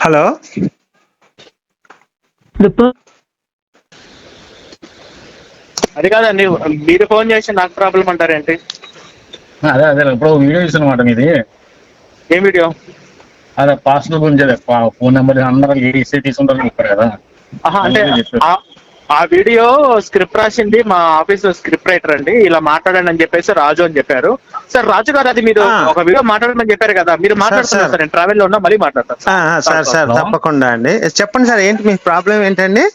Hello, అది కాదండి, మీరు ఫోన్ చేసి నాకు ప్రాబ్లం అంటారేంటి? అదే అదే ఇప్పుడు వీడియో చూసానమాట మీది. ఏం వీడియో? అదే పాస్టర్ గురించి, అదే ఫోన్ నెంబర్ అందరూ ఏసీ తీసుకుంటారని చెప్పారు కదా. అంటే ఆ వీడియో స్క్రిప్ట్ రాసింది మా ఆఫీస్ స్క్రిప్ట్ రైటర్ అండి. ఇలా మాట్లాడండి అని చెప్పేసి రాజు అని చెప్పారు. సార్ రాజు గారు, అది మీరు ఒక వీడియో మాట్లాడమని చెప్పారు కదా, మీరు మాట్లాడుతున్నారు సార్. నేను ట్రావెల్ లో ఉన్నా, మళ్ళీ మాట్లాడతాను సార్ తప్పకుండా అండి. చెప్పండి సార్, ఏంటి మీ ప్రాబ్లం ఏంటండి?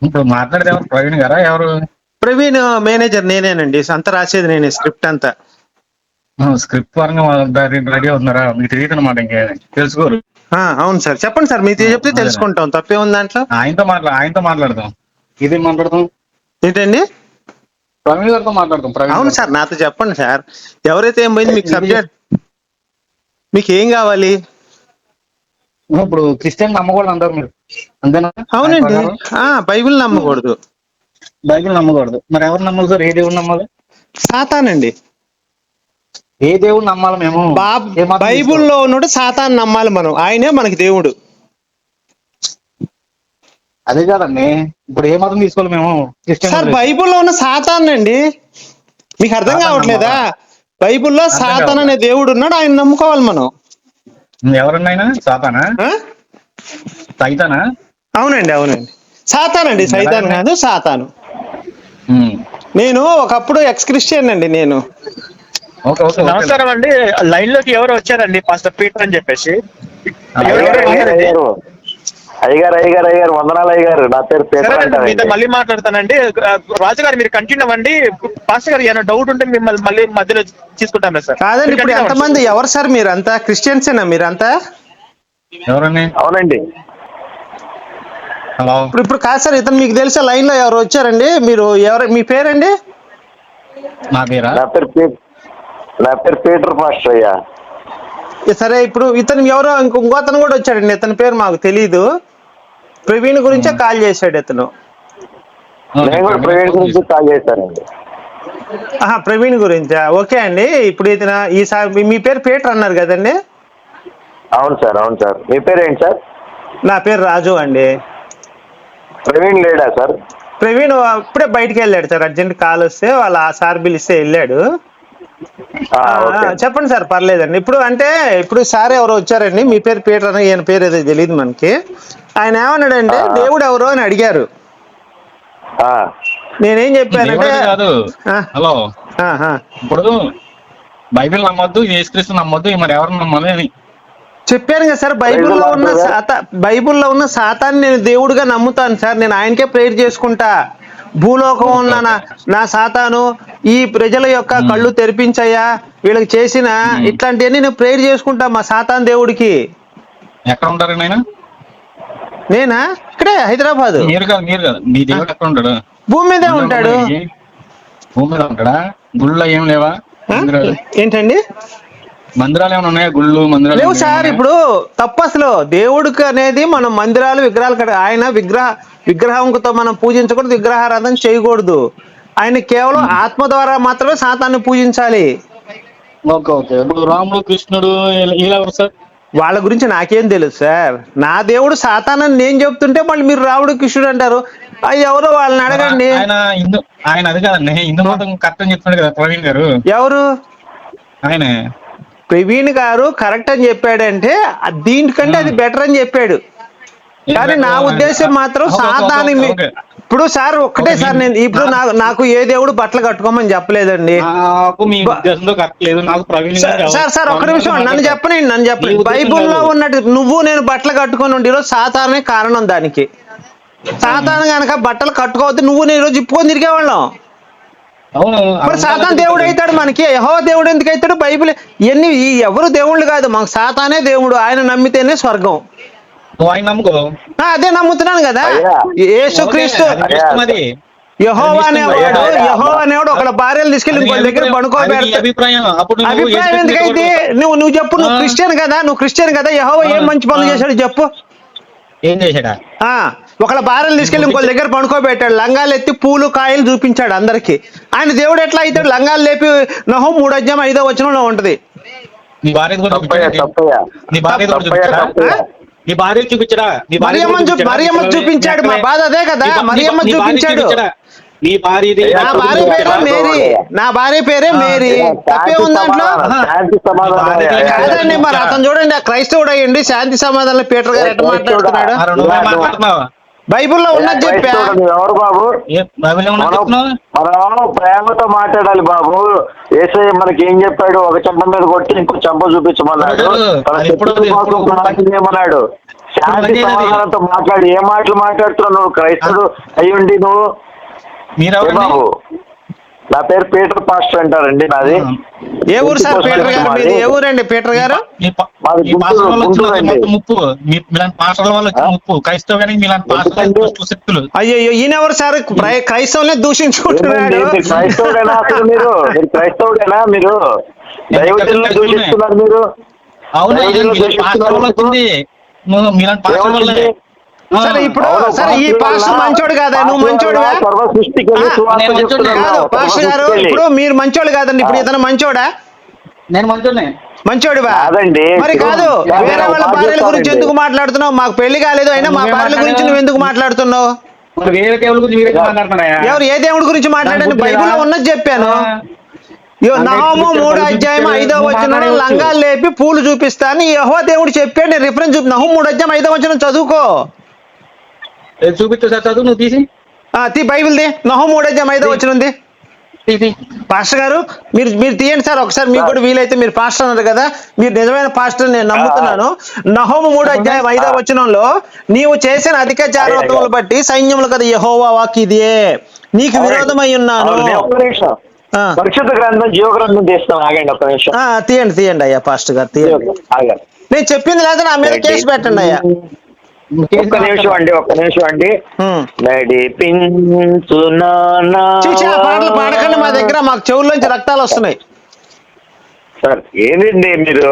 ఇప్పుడు మాట్లాడితే ఎవరు, ప్రవీణ్ గారా ఎవరు? ప్రవీణ్ మేనేజర్ నేనేనండి. అంతా రాసేది నేనే, స్క్రిప్ట్ అంతా. స్క్రిప్ట్ పరంగా రెడీ అవుతున్నారా? మీకు తెలియదు అనమాట, ఇంకే తెలుసుకోరు. అవును సార్, చెప్పండి సార్. మీకు చెప్తే తెలుసుకుంటాం, తప్పే ఉంది దాంట్లో. ఆయనతో మాట్లాడదాం. ఇదే మాట్లాడదాం ఏంటండి? ప్రవీణ్ గారితో మాట్లాడదాం. అవును సార్, నాతో చెప్పండి సార్. ఎవరైతే ఏం పోయింది మీకు సబ్జెక్ట్, మీకు ఏం కావాలి? ఇప్పుడు క్రిస్టియన్ నమ్మకూడదు అంటారు మీరు, అంతేనా? అవునండి, బైబిల్ నమ్మకూడదు. బైబిల్ నమ్మకూడదు. మరి ఎవరు నమ్మాలి సార్? ఏ దేవుడు నమ్మాలి? సాతానండి. ఏ దేవుడు నమ్మాలి మేము? బైబుల్లో ఉన్నాడు సాతాన్ నమ్మాలి మనం, ఆయనే మనకి దేవుడు. అదే కాదండి, ఇప్పుడు ఏ మతం తీసుకోవాలి మేము? సార్ బైబుల్లో ఉన్న సాతాన్ అండి, మీకు అర్థం కావట్లేదా? బైబుల్లో సాతాన్ అనే దేవుడు ఉన్నాడు, ఆయన నమ్ముకోవాలి మనం. ఎవరన్నా ఆయన? సాతానా? సైతానా? అవునండి, అవునండి, సాతాన్ అండి, సైతాన్ కాదు, సాతాను. నేను ఒకప్పుడు ఎక్స్ క్రిస్టియన్ అండి నేను. నమస్కారం అండి. లైన్ లోకి ఎవరు వచ్చారండి? పాస్టర్ పీటర్ అని చెప్పేసి. అయ్యగారు వందనాలు అయ్యగారు. నా పేరు మీతో మళ్ళీ మాట్లాడతానండి. రాజుగారు మీరు కంటిన్యూ అవ్వండి. పాస్టర్ గారు ఏమైనా డౌట్ ఉంటే మిమ్మల్ని మళ్ళీ మధ్యలో తీసుకుంటాం సార్. కాదండి, ఇప్పుడు ఎంతమంది, ఎవరు సార్ మీరంతా? క్రిస్టియన్సేనా మీరంతా? ఎవరండి? అవునండి. హలో, ఇప్పుడు కాదు సార్, ఇతను మీకు తెలిసే లైన్ లో ఎవరు వచ్చారండి? మీరు ఎవరు, మీ పేరండి? నా పేరు పీటర్ పాస్టర్ అయ్యా. సరే, ఇప్పుడు ఇతను ఎవరో ఇంకో అతను కూడా వచ్చాడండి, ఇతని పేరు మాకు తెలీదు. ప్రవీణ్ గురించే కాల్ చేశాడు ఇతను. నేను కూడా ప్రవీణ్ గురించి కాల్ చేశానండి. ప్రవీణ్ గురించా? ఓకే అండి. ఇప్పుడు ఇతను ఈసారి మీ పేరు పీటర్ అన్నారు కదండి? అవును సార్, అవును సార్. మీ పేరు ఏంటి సార్? నా పేరు రాజు అండి. ప్రవీణ్ లేడా సార్? ప్రవీణ్ ఇప్పుడే బయటికి వెళ్ళాడు సార్, అర్జెంట్ కాల్ వస్తే వాళ్ళ సార్ పిలిస్తే వెళ్ళాడు. చెప్పండి సార్, పర్లేదండి. ఇప్పుడు సార్ ఎవరో వచ్చారండి, మీ పేరు పీటర్ అని, ఈయన పేరు ఏదో తెలియదు మనకి. ఆయన ఏమన్నాడంటే దేవుడు ఎవరు అని అడిగారు. నేనేం చెప్పానంటే, హలో, ఇప్పుడు బైబిల్ నమ్మొద్దు, యేసుక్రీస్తు నమ్మొద్దు, మరి ఎవరు నమ్మాలి అని చెప్పాను కదా సార్. బైబుల్లో ఉన్న సాతాన్ని నేను దేవుడిగా నమ్ముతాను సార్. నేను ఆయనకే ప్రేయర్ చేసుకుంటా. భూలోకం ఉన్న నా సాతాను, ఈ ప్రజల యొక్క కళ్ళు తెరిపించయ్యా, వీళ్ళకి చేసిన ఇట్లాంటివన్నీ నేను ప్రేయర్ చేసుకుంటా మా సాతాన్ దేవుడికి. ఎక్కడ ఉంటారు ఆయన? నేనా? ఇక్కడే హైదరాబాద్. మీరు కాదు, మీ దేవుడు ఎక్కడ ఉంటాడు? భూమి మీదే ఉంటాడు. భూమి మీద ఉంటాడా? గుళ్ళో ఏం లేవా? ఏంటండి? మందిరాలు ఏమైనా ఉన్నాయా? గుళ్ళు మందిరాలు లేవు సార్. ఇప్పుడు తప్పు అసలు. దేవుడికి అనేది మనం మందిరాలు విగ్రహాలు ఆయన విగ్రహంతో మనం పూజించకూడదు, విగ్రహారాధన చేయకూడదు. ఆయన కేవలం ఆత్మ ద్వారా మాత్రమే సాతాన్ని పూజించాలి. ఓకే. ఇప్పుడు రాముడు, కృష్ణుడు ఎవరు సార్? వాళ్ళ గురించి నాకేం తెలుసు సార్. నా దేవుడు సాతానని నేను చెప్తుంటే మళ్ళీ మీరు రాముడు కృష్ణుడు అంటారు. అది ఎవరో వాళ్ళని అడగండి. ఆయన అది కాదండి, హిందూ మతం కరెక్ట్ అని చెప్తున్నాడు కదా ప్రవీణ్ గారు. ఎవరు? ఆయన ప్రవీణ్ గారు కరెక్ట్ అని చెప్పాడంటే దీనికంటే అది బెటర్ అని చెప్పాడు. కానీ నా ఉద్దేశం మాత్రం సాతాని. ఇప్పుడు సార్ ఒక్కటే సార్, నేను ఇప్పుడు నాకు ఏ దేవుడు బట్టలు కట్టుకోమని చెప్పలేదండి సార్. ఒక్క నిమిషం, నన్ను చెప్పండి. బైబుల్లో ఉన్నట్టు నువ్వు నేను బట్టలు కట్టుకొని ఉండి ఈరోజు సాతానే కారణం దానికి. సాతాను కనుక బట్టలు కట్టుకోవద్దు, నువ్వు నేను ఈరోజు ఇప్పుకొని తిరిగేవాళ్ళం. మరి సాతాన్ దేవుడు అవుతాడు మనకి? యెహోవా దేవుడు ఎందుకు అవుతాడు? బైబిల్ ఇవన్నీ ఎవరు దేవుళ్ళు కాదు, మాకు సాతానే దేవుడు. ఆయన నమ్మితేనే స్వర్గం. అదే నమ్ముతున్నాను కదా. యేసుక్రీస్తు యెహోవా అనేవాడు ఒకళ్ళ భార్యలు తీసుకెళ్ళి ఇంకొక దగ్గర పడుకోబెడతాడు. అభిప్రాయం ఎందుకైతే? నువ్వు చెప్పు. నువ్వు క్రిస్టియన్ కదా. యెహోవా ఏం మంచి పనులు చేశాడు చెప్పు. ఏం చేశాడా? ఒకళ్ళ భార్యలు తీసుకెళ్ళి ఇంకొక దగ్గర పడుకోబెట్టాడు. లంగాలు ఎత్తి పూలు కాయలు చూపించాడు అందరికి. ఆయన దేవుడు ఎట్లా అవుతాడు? లంగాలు లేపి నహూము 3:5 ఉంటది. నీ భార్యది కూడా తప్పయ్యా చూపించాడా? తప్పయ్యా నీ భార్యది కూడా తప్పయ్యా చూపించాడా? తప్పయ్యా నీ భార్య చూపించడా? నీ భార్య మరియమ్మ చూపించాడు. మా బాధ అదే కదా, మరియమ్మ చూపించాడు. నీ భార్యది నా భార్య పేరే మేరీ, నా భార్య పేరే మేరీ. తప్పే ఉంది దాంట్లో? శాంతి సమాధానం కాదండి, మరి అతను చూడండి, ఆ క్రైస్తవుడు అయ్యండి శాంతి సమాధానం పీటర్ గారు ఎట్లా మాట్లాడుతున్నాడు? మరి నువ్వే మాట్లాడుతున్నావా? బైబిల్లో ఉన్నది చెప్పా. ఎవరు బాబు? బైబిల్ ఏమన్నా చెప్తున్నావు? మనం ప్రేమతో మాట్లాడాలి బాబు. యేసయ్య మనకి ఏం చెప్పాడు? ఒక చెంప మీద కొట్టి ఇంకో చెంప చూపించమన్నాడు. తన శత్రువుల కోసం ప్రార్థన చేయమన్నాడు. శాంతి సమాధానంతో మాట్లాడు. ఏ మాటలు మాట్లాడుతున్నావు నువ్వు? క్రైస్తవుడు అయ్యుండి నువ్వు బాబు. నా పేరు పీటర్ పాస్టర్ అంటారండి నాది. ఏ ఊరు సార్ పీటర్ గారు? మీది ఏ ఊరండి పీటర్ గారు? ముప్పు మీలాంటి పాస్టర్ల వల్ల వచ్చిన ముప్పు క్రైస్తవానికి మీలాంటి పాస్టర్ల శక్తులు. అయ్యో ఈయనెవరు సార్? క్రైస్తవులనే దూషించుకుంటున్నాడు. క్రైస్తవుడేనా అసలు మీరు? క్రైస్తవుడేనా మీరు? దైవజనులను దూషిస్తున్నారు మీరు. అవును, పాస్టర్ వల్ల వచ్చింది. మీలాంటి పాస్టర్ వల్లే. సరే ఇప్పుడు సరే ఈ పాస్టర్ మంచోడు కాదా? నువ్వు మంచోడుగా? కాదు పాస్టర్ గారు, ఇప్పుడు మీరు మంచోడు కాదండి. ఇప్పుడు ఇతను మంచోడా? నేను మంచోడినే. మంచోడివా? కాదండి. మరి కాదు, వేరే వాళ్ళ భార్యల గురించి ఎందుకు మాట్లాడుతున్నావు? మాకు పెళ్లి కాలేదు అయినా మా భార్యల గురించి నువ్వు ఎందుకు మాట్లాడుతున్నావు? వేరే దేవుడి గురించి మీరే మాట్లాడుతున్నాయా? ఎవరు ఏ దేవుడి గురించి మాట్లాడండి? బైబిల్లో ఉన్నది చెప్పాను. నహూము 3:5 లంగాలు లేపి పూలు చూపిస్తాను యెహోవా దేవుడు చెప్పాడు. నేను రిఫరెన్స్ నహూము 3:5 చదువుకో. చూపించు సార్, చదువు నువ్వు తీసి. బైబిల్ ది నహూము 3:5 ఉంది. పాస్టర్ గారు మీరు తీయండి సార్ ఒకసారి. మీకు కూడా వీలైతే, మీరు పాస్టర్ అన్నారు కదా, మీరు నిజమైన పాస్టర్ నేను నమ్ముతున్నాను. నహూము 3:5 నీవు చేసిన అధిక జాగ్రత్తలు బట్టి సైన్యములు కదా యెహోవా వాక్కు ఇదే, నీకు విరోధమై ఉన్నాను. పరిశుద్ధ గ్రంథం జీవ గ్రంథం తీస్తాం. ఆగండి ఒక్క నిమిషం. తీయండి అయ్యా పాస్టర్ గారు, తీయండి. నేను చెప్పింది లేదా నా మీద కేసు పెట్టండి అయ్యా. ఒక్క నిమిషం అండి. చూసి ఆ పాటలు పాడకండి మా దగ్గర, మాకు చెవుల్లోంచి రక్తాలు వస్తున్నాయి సార్. ఏంటండి మీరు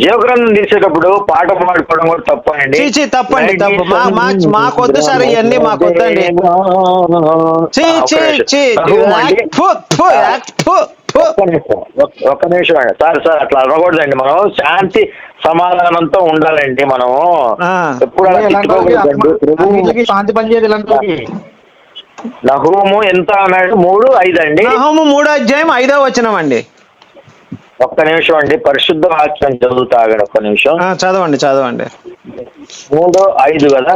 జీవగ్రంథం తీసేటప్పుడు పాట పాడుకోవడం కూడా తప్పండి. తప్పండి, తప్పు. మాకొద్దు సార్ ఇవన్నీ, మాకొద్దండి. ఒక్క నిమిషం అండి సార్ అట్లా అనకూడదండి. మనం శాంతి సమాధానంతో ఉండాలండి. మనం ఎప్పుడు శాంతి పనిచేయాలి. నహూము ఎంత అన్నాడు? 3:5 అండి. నహూము 3:5 అండి. ఒక్క నిమిషం అండి, పరిశుద్ధ వాక్యం చదువుతా. ఆగండి ఒక్క నిమిషం. చదవండి 3:5 కదా.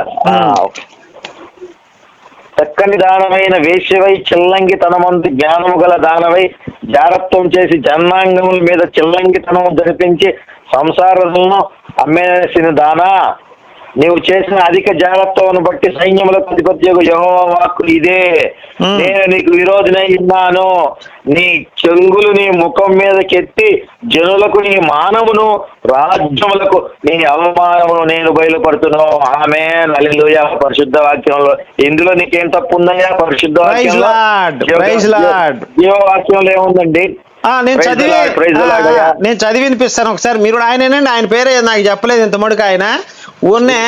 చక్కని దానమైన వేశ్యవై చిల్లంగి తనమందు జ్ఞానము గల దానవై జారత్వం చేసి జన్మాంగముల మీద చిల్లంగితనము జరిపించి సంసారములను అమ్మేసిన దానా, నీవు చేసిన అధిక జాగ్రత్తను బట్టి సైన్యములకు అధిపత్యకు యెహోవా వాక్కు ఇదే, నేను నీకు విరోధినై ఉన్నాను. నీ చెంగులు నీ ముఖం మీదకెత్తి జనులకు నీ మానవును, రాజ్యములకు నీ అవమానమును నేను బయలుపడుతున్నాను. ఆమేన్, హల్లెలూయా. పరిశుద్ధ వాక్యంలో ఇందులో నీకేం తప్పు ఉందయ్యా? పరిశుద్ధ వాక్యంలో జీవవాక్యంలో ఏముందండి? నేను చదివి వినిపిస్తాను ఒకసారి. మీరు ఆయనేనండి, ఆయన పేరే నాకు చెప్పలేదు ఇంత మటుకు. ఆయన ఊరినే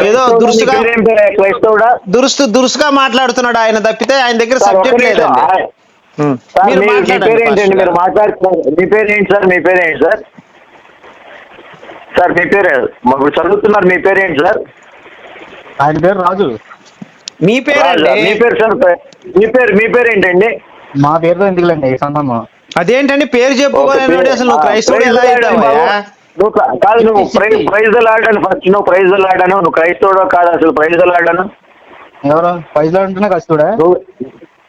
ఏదో దురుసుగా మాట్లాడుతున్నాడు ఆయన తప్పితే ఆయన దగ్గర సబ్జెక్ట్ లేదండి. మీరు మాట్లాడుతున్నారు. మీ పేరేంటి సార్? మీ పేరేంటి సార్? సార్ మీ పేరు చదువుతున్నారు. మీ పేరేంటి సార్? ఆయన పేరు రాజు. మీ పేరు సార్? మీ పేరు ఏంటండి? మా పేరుతో ఎందుకులేండి సంబంధం. అదేంటండి పేరు చెప్పుకోలేండి. అసలు నువ్వు క్రైస్తవుడు ఎలా అవుతావా? కాదు, నువ్వు ప్రైజ్ లాడాను ఫస్ట్. నువ్వు ప్రైజ్ లాడాను. నువ్వు క్రైస్తవుడు కాదు అసలు. ప్రైజ్ లాడాను ఎవరు? ప్రైజ్ లాడుంటున్నా క్రైస్తవుడా?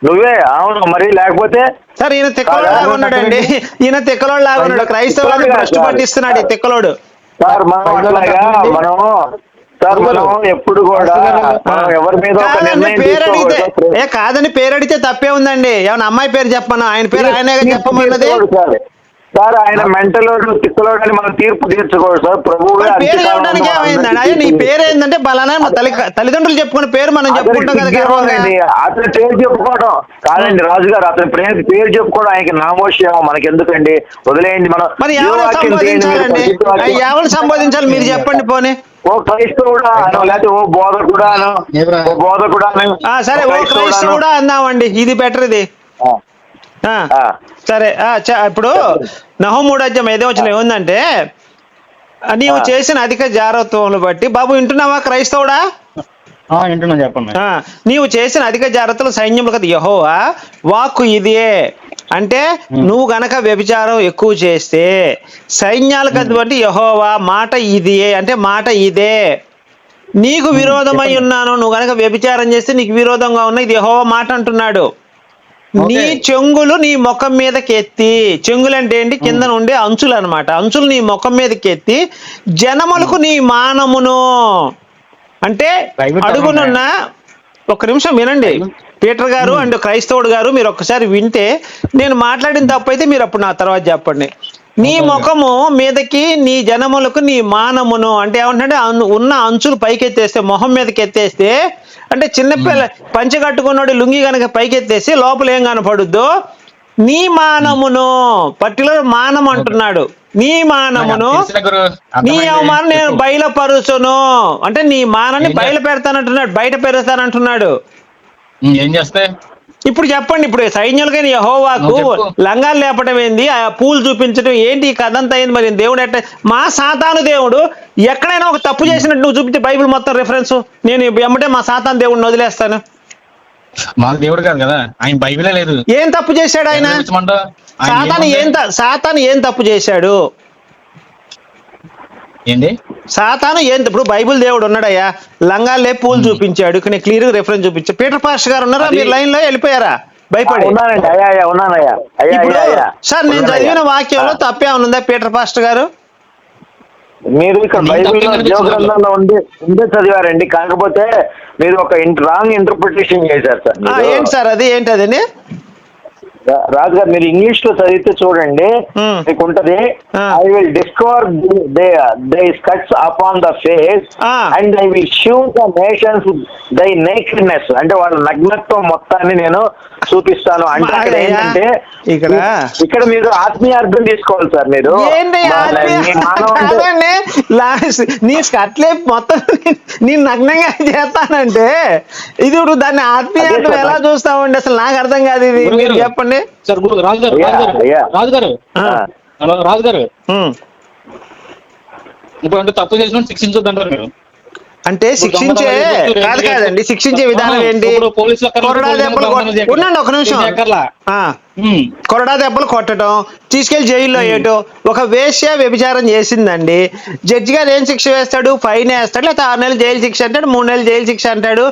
నువ్వే. అవును మరి, లేకపోతే సార్ ఈయన తిక్కలోడు లాగా ఉన్నాడండి. ఈయన తిక్కలోడు లాగా ఉన్నాడు. క్రైస్తవులను భ్రష్టు పట్టిస్తున్నాడు ఈ తిక్కలోడు. సార్ మనం ఎప్పుడు కూడా ఎవరి మీద కాదని పేరు అడిగితే తప్పే ఉందండి. ఏమన్నా అమ్మాయి పేరు చెప్పను, ఆయన పేరు ఆయనే చెప్పమన్నది. సార్ ఆయన మెంటల్ తిక్కలోడు అని మనం తీర్పు తీర్చుకోడు సార్. ప్రభువు పేరు చెప్పడానికి ఏమైందండి? అయ్యా నీ పేరు ఏంటంటే బలానా తల్లిదండ్రులు చెప్పుకున్న పేరు మనం చెప్పుకుంటాం కదా. అతని పేరు చెప్పుకోవడం కాదండి రాజు గారు. అతని పేరు చెప్పుకోవడం ఆయనకి నామోషం. మనకి ఎందుకండి, వదిలేయండి. మనం మరి ఎవరు సంబోధించాలి మీరు చెప్పండి. పోనీ ఓ క్రైస్తవుడా లేకపోతే ఓ బోధకుడా. సరే ఓ క్రైస్తవుడా అందామండి, ఇది బెటర్. ఇది సరే ఇప్పుడు నహూము 3:5 ఏముందంటే నీవు చేసిన అధిక జాగ్రత్తలను బట్టి, బాబు వింటున్నావా క్రైస్తవుడా? వింటున్నా, చెప్పండి. నీవు చేసిన అధిక జాగ్రత్తలు సైన్యములకు యెహోవా వాక్కు ఇదే అంటే, నువ్వు గనక వ్యభిచారం ఎక్కువ చేస్తే సైన్యాలకు బట్టి యెహోవా మాట ఇదే అంటే మాట ఇదే, నీకు విరోధమై ఉన్నాను, నువ్వు గనక వ్యభిచారం చేస్తే నీకు విరోధంగా ఉన్నా, ఇది యెహోవా మాట అంటున్నాడు. నీ చెంగులు నీ ముఖం మీదకి ఎత్తి, చెంగులు అంటే ఏంటి? కింద నుండి అంచులు అన్నమాట, అంచులు నీ ముఖం మీదకి ఎత్తి జనములకు నీ మానమును అంటే అడుగునున్న. ఒక్క నిమిషం వినండి పీటర్ గారు అండ్ క్రైస్తవుడు గారు, మీరు ఒక్కసారి వింటే, నేను మాట్లాడిన తప్పు అయితే మీరు అప్పుడు నా తర్వాత చెప్పండి. నీ ముఖము మీదకి నీ జనములకు నీ మానమును అంటే ఏమంటే, ఉన్న అంచులు పైకెత్తేస్తే, మొహం మీదకి ఎత్తేస్తే అంటే చిన్నపిల్ల పంచె కట్టుకున్నాడు లుంగి కనుక పైకెత్తేసి లోపల ఏం కనపడుద్దో, నీ మానమును, పర్టికులర్ మానం అంటున్నాడు, నీ మానమును నీ అవమానం నేను బయలుపరుచును అంటే నీ మానాన్ని బయలు పెడతానంటున్నాడు, బయట పెడతానంటున్నాడు. ఏం చేస్తే ఇప్పుడు చెప్పండి, ఇప్పుడు సైన్యాలకైనా యెహోవాకు లంగాలు లేపటం ఏంది, ఆ పూలు చూపించడం ఏంటి, ఈ కథ అంతా అయింది. మరి దేవుడు ఎట్ట మా సాతాను దేవుడు ఎక్కడైనా ఒక తప్పు చేసినట్టు నువ్వు చూపించే బైబిల్ మొత్తం రిఫరెన్స్, నేను ఎమ్మటే మా సాతాను దేవుడిని వదిలేస్తాను. మా దేవుడు కాదు కదా, ఆయన బైబిలే లేదు. ఏం తప్పు చేశాడు ఆయన? సాతాను ఏం తప్పు చేశాడు? ఏంటి సాతాను ఇప్పుడు బైబిల్ దేవుడు ఉన్నాడయ్యా, లంగాలే పూలు చూపించాడు, ఇక్కడ క్లియర్ రిఫరెన్స్ చూపించాడు. పీటర్ పాస్టర్ గారు ఉన్నారా? మీరు లైన్ లో వెళ్ళిపోయారా భయపడి? ఇప్పుడు సార్ నేను చదివిన వాక్యంలో తప్పే ఉందా పీటర్ పాస్టర్ గారు? మీరు ఇక్కడ బైబిల్లో జీవగ్రంథంలో ఉండే చదివారండి, కాకపోతే మీరు ఒక రాంగ్ ఇంటర్ప్రిటేషన్ చేశారు సార్. ఏంటి సార్ అది? ఏంటి అదండి? రాజు గారు మీరు ఇంగ్లీష్ లో చదివితే చూడండి, మీకు ఉంటది, I will discover they skirts upon the face and I will show the nations దై నేకెడ్నెస్ అంటే వాళ్ళ నగ్నత్వం మొత్తాన్ని నేను చూపిస్తాను. అంటే అక్కడ ఏంటంటే ఇక్కడ మీరు ఆత్మీయ అర్థం తీసుకోవాలి సార్. మీరు నీ స్కట్లే మొత్తం నేను నగ్నంగా చేస్తానంటే ఇది దాన్ని ఆత్మీయ అర్థం ఎలా చూస్తామండి? అసలు నాకు అర్థం కాదు ఇది, మీరు చెప్పండి. రాజుగారు ఇప్పుడు అంటే తప్పు చేసిన శిక్షించొద్దంటారు మీరు. అంటే శిక్షించే కాదండి, శిక్షించే విధానం ఏంటి? కొరడా దెబ్బలు ఉండండి ఒక నిమిషం, కొరడా దెబ్బలు కొట్టడం, తీసుకెళ్లి జైల్లో వేయటం. ఒక వేశ్య వ్యభిచారం చేసిందండి, జడ్జి గారు ఏం శిక్ష వేస్తాడు? ఫైన్ వేస్తాడు, లేకపోతే 6 నెలలు జైలు శిక్ష అంటాడు, 3 నెలలు జైలు శిక్ష అంటాడు,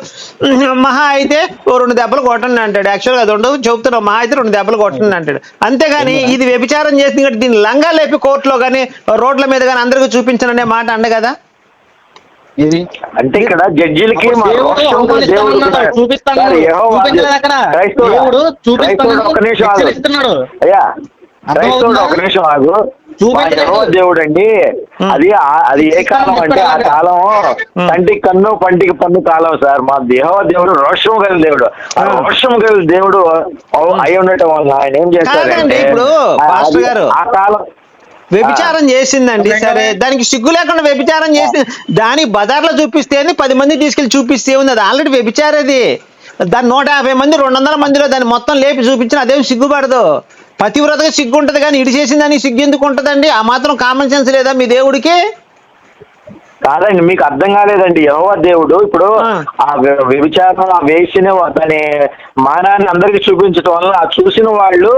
మహా అయితే 2 దెబ్బలు కొట్టండి అంటాడు. యాక్చువల్గా అది ఉండదు, చెబుతున్నాం, మహా అయితే 2 దెబ్బలు కొట్టండి అంటాడు. అంతేగాని ఇది వ్యభిచారం చేసింది కాబట్టి దీన్ని లంగా లేపి కోర్టులో కానీ రోడ్ల మీద కానీ అందరికీ చూపించననే మాట అండ కదా. అంటే ఇక్కడ జడ్జిలకి ఒక నిమిషం ఆగు. దేవుడు అండి, అది ఏ కాలం అంటే ఆ కాలం కంటికి కన్ను పంటికి పన్ను కాలం సార్. మా యెహోవా దేవుడు రోషం గల దేవుడు, ఆ రోషం గల దేవుడు అయి ఉండటం వల్ల ఆయన ఏం చేస్తారంటే ఆ కాలం వ్యభిచారం చేసిందండి, సరే దానికి సిగ్గు లేకుండా వ్యభిచారం చేసి దానికి బజార్లో చూపిస్తే 10 మంది తీసుకెళ్లి చూపిస్తే ఉంది, అది ఆల్రెడీ వ్యభిచారది. దాన్ని 150 మంది 200 మందిలో దాన్ని మొత్తం లేపి చూపించిన అదేం సిగ్గుపడదు. పతివ్రతగా సిగ్గు ఉంటుంది కానీ ఇడి చేసిందని సిగ్గు ఎందుకు ఉంటుందండి? ఆ మాత్రం కామన్ సెన్స్ లేదా మీ దేవుడికి? కాదండి, మీకు అర్థం కాలేదండి. యెహోవా దేవుడు ఇప్పుడు ఆ వ్యభిచారం, ఆ వేసిన దాని మానాన్ని అందరికి చూపించడం వల్ల ఆ చూసిన వాళ్ళు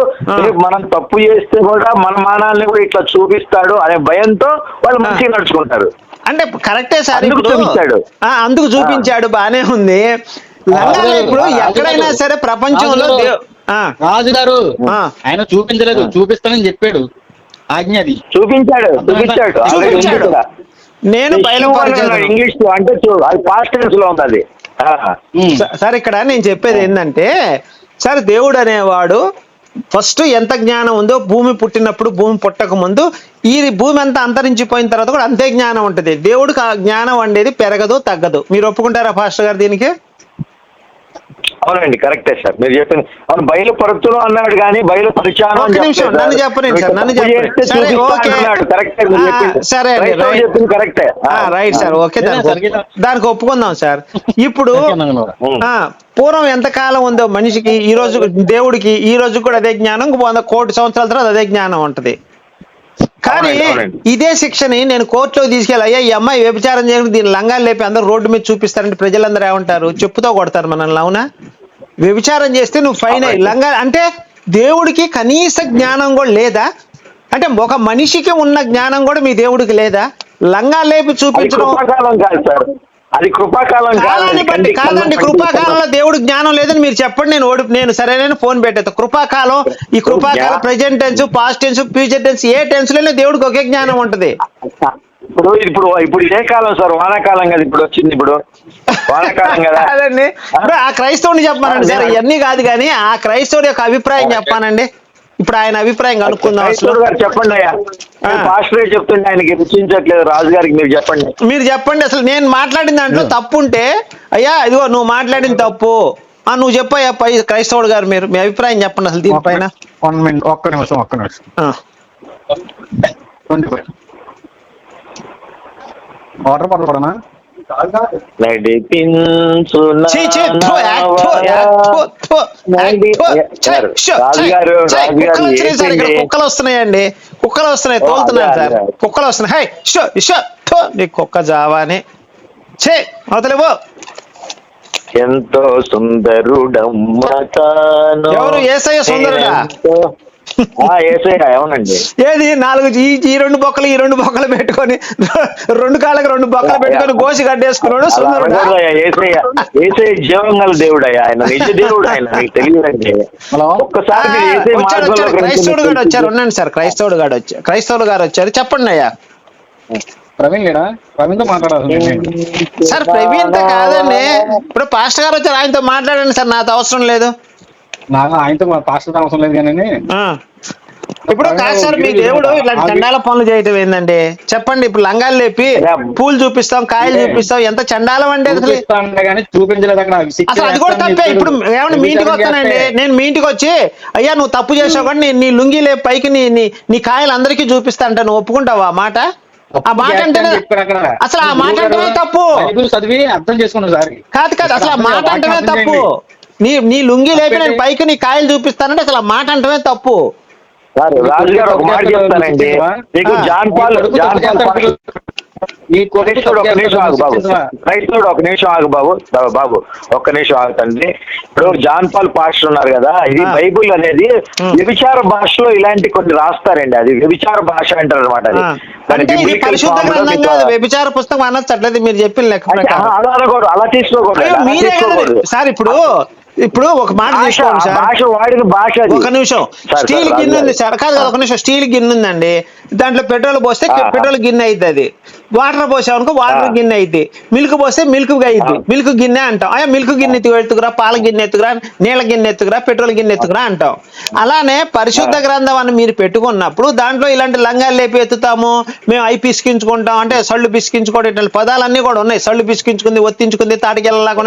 మనం తప్పు చేస్తే కూడా మన మానాన్ని కూడా ఇట్లా చూపిస్తాడు అనే భయంతో వాళ్ళు మంచిగా నడుచుకుంటారు. అంటే కరెక్టే సార్, చూపించాడు, అందుకు చూపించాడు, బానే ఉంది. ఇప్పుడు ఎక్కడైనా సరే ప్రపంచంలో రాజుగారు ఆయన చూపించలేదు, చూపిస్తానని చెప్పాడు, ఆజ్ఞ అది చూపించాడు. నేను ఇంగ్లీష్ అంటే అది పాస్ట్ టెన్స్ లో ఉంది అది. సార్ ఇక్కడ నేను చెప్పేది ఏంటంటే, సార్ దేవుడు అనేవాడు ఫస్ట్ ఎంత జ్ఞానం ఉందో, భూమి పుట్టినప్పుడు, భూమి పుట్టక ముందు, ఈ భూమి అంతా అంతరించిపోయిన తర్వాత కూడా అంతే జ్ఞానం ఉంటుంది. దేవుడికి ఆ జ్ఞానం అనేది పెరగదు, తగ్గదు. మీరు ఒప్పుకుంటారా పాస్టర్ గారు దీనికి? అవునండి, కరెక్టే సార్ మీరు చెప్పింది. అవును, బయలుపరుతును అన్నాడు కానీ బయలుపరిచాను ఒక్క నిమిషం, నన్ను చెప్పనండి సార్, నన్ను చెప్పండి. సరే, ఓకే, సరే అండి, చెప్పింది కరెక్టే. రైట్ సార్, ఓకే, దానికి ఒప్పుకుందాం సార్. ఇప్పుడు పూర్వం ఎంతకాలం ఉందో మనిషికి, ఈ రోజు దేవుడికి ఈ రోజు కూడా అదే జ్ఞానం, 100 కోటి సంవత్సరాల తర్వాత అదే జ్ఞానం ఉంటది. కానీ ఇదే శిక్షని నేను కోర్టులోకి తీసుకెళ్ళి, అయ్యా ఈ అమ్మాయి వ్యభిచారం చేయడం, దీని లంగాలు లేపి అందరూ రోడ్డు మీద చూపిస్తారంటే ప్రజలందరూ ఏమంటారు? చెప్పుతో కొడతారు మనల్ని, అవునా? వ్యభిచారం చేస్తే నువ్వు ఫైన్ అయ్యి లంగా అంటే దేవుడికి కనీస జ్ఞానం కూడా లేదా? అంటే ఒక మనిషికి ఉన్న జ్ఞానం కూడా మీ దేవుడికి లేదా? లంగాలు లేపి చూపించడం కాదు సార్, అది కృపాకాలం కాలాన్ని బట్టి కాదండి. కృపాకాలంలో దేవుడు జ్ఞానం లేదని మీరు చెప్పండి, నేను సరైన ఫోన్ పెట్టేది. కృపాకాలం, ఈ కృపాకాలం present tense, past tense, future tense, ఏ టెన్స్ లోనే దేవుడికి ఒకే జ్ఞానం ఉంటది. ఇప్పుడు ఇదే కాలం సార్, వానాకాలం కదా ఇప్పుడు వచ్చింది, ఇప్పుడు వానాకాలం కదా. అదండి, ఇప్పుడు ఆ క్రైస్తవుని చెప్పానండి సార్, ఇవన్నీ కాదు కానీ ఆ క్రైస్తవుడి యొక్క అభిప్రాయం చెప్పానండి. ఇప్పుడు ఆయన అభిప్రాయం కనుక్కుందాం. చెప్పండి అయ్యా, పాస్టర్ చెప్తుంటే ఆయనకి రుచించట్లేదు, రాజు గారికి మీరు చెప్పండి. మీరు చెప్పండి, అసలు నేను మాట్లాడిన దాంట్లో తప్పు ఉంటే, అయ్యా ఇదిగో నువ్వు మాట్లాడిన తప్పు నువ్వు చెప్పయ్యా క్రైస్తవుడు గారు, మీరు మీ అభిప్రాయం చెప్పండి అసలు దీనిపైన. ఒక్క నిమిషం వాటర్ బాటిల్ పడనా? కుక్కలు వస్తున్నాయండి, కుక్కలు వస్తున్నాయి, తోలుతున్నాను సార్, కుక్కలు వస్తున్నాయి. నీ కుక్క జావాని చే అవతలేవో. ఎంతో సుందరుడమ్మ తాను. ఎవరు? యేసయ్య సుందరుడా? అవునండి. ఏది 4 ఈ 2 బొక్కలు ఈ 2 బొక్కలు పెట్టుకొని 2 కాళ్ళకి 2 బొక్కలు పెట్టుకొని గోసి గడ్డేసుకున్నాడు సుందరుడు. యేసయ్య జీవం గల దేవుడు అయ్యా, ఆయన నిజ దేవుడు, ఆయన మీకు తెలియదండి. ఒక్కసారి క్రైస్తవుడు గారు వచ్చారు, ఉండండి సార్, క్రైస్తవుడు గారు వచ్చారు, చెప్పండి అయ్యా. ప్రవీణ్ లేడా? ప్రవీణ్ తో మాట్లాడాలి సార్. ప్రవీణ్ తో కాదండి, ఇప్పుడు పాస్టర్ గారు వచ్చారు, ఆయనతో మాట్లాడండి సార్, నాతో అవసరం లేదు. నాకు ఆయనతో పాస్టర్ అవసరం లేదు కానీ. ఇప్పుడు కాదు సార్, మీ దేవుడు ఇట్లాంటి చండాల పనులు చేయటం ఏందండి చెప్పండి. ఇప్పుడు లంగాలు లేపి పూలు చూపిస్తాం, కాయలు చూపిస్తాం, ఎంత చండాలం అండి అసలు. చూపించలేదు అక్కడ, అసలు అది కూడా తప్పే. ఇప్పుడు ఏమన్నా మీ ఇంటికి వస్తానండి, నేను మీ ఇంటికి వచ్చి, అయ్యా నువ్వు తప్పు చేసావు కానీ నీ లుంగి లేపి పైకి నీ కాయలు అందరికీ చూపిస్తా అంటే నువ్వు ఒప్పుకుంటావా? ఆ మాట అంటేనే అసలు, ఆ మాట అంటేనే తప్పు. చదివి అర్థం చేసుకున్నావు సార్. కాదు అసలు ఆ మాట అంటేనే తప్పు. నీ లుంగి లేపి నేను పైకి నీ కాయలు చూపిస్తానంటే అసలు ఆ మాట అంటేనే తప్పు. రాజు గారు ఒక మాట చెప్తానండి, మీకు జాన్ పాల్ క్రైస్తవుడు ఒక నిమిషం ఆగు బాబు, ఒక్క నిమిషం ఆగుతండి. ఇప్పుడు జాన్ పాల్ పాస్టర్ ఉన్నారు కదా, ఇది బైబుల్ అనేది వ్యభిచార భాషలో ఇలాంటి కొన్ని రాస్తారండి, అది వ్యభిచార భాష అంటారు అనమాట. వ్యభిచార పుస్తకం అనొచ్చట్లేదు మీరు చెప్పిన లెక్క అలా తీసుకోకూడదు సార్. ఇప్పుడు ఒక మాట తీసుకోండి సార్, ఒక నిమిషం. స్టీల్ గిన్నె ఉంది సార్, కాదు ఒక నిమిషం. స్టీల్ గిన్నె ఉందండి, దాంట్లో పెట్రోల్ పోస్తే పెట్రోల్ గిన్నె అవుతుంది, అది వాటర్ పోసామనుకో వాటర్ గిన్నె అయింది, మిల్క్ పోస్తే మిల్క్ అయింది, మిల్క్ గిన్నె అంటాం. అయ్యా మిల్క్ గిన్నె ఎత్తుకురా, పాల గిన్నె ఎత్తుకురా, నీళ్ళ గిన్నె ఎత్తుకురా, పెట్రోల్ గిన్నె ఎత్తుకురా అంటాం. అలానే పరిశుద్ధ గ్రంథం అని మీరు పెట్టుకున్నప్పుడు దాంట్లో ఇలాంటి లంగాలు లేపి ఎత్తుతాము, మేము అవి పిసికించుకుంటాం అంటే సళ్ళు పిసికించుకోవడం, ఇట్లాంటి పదాలన్నీ కూడా ఉన్నాయి. సళ్ళు పిసికించుకుంది, ఒత్తించుకుంది, తాటికెళ్ళలాగా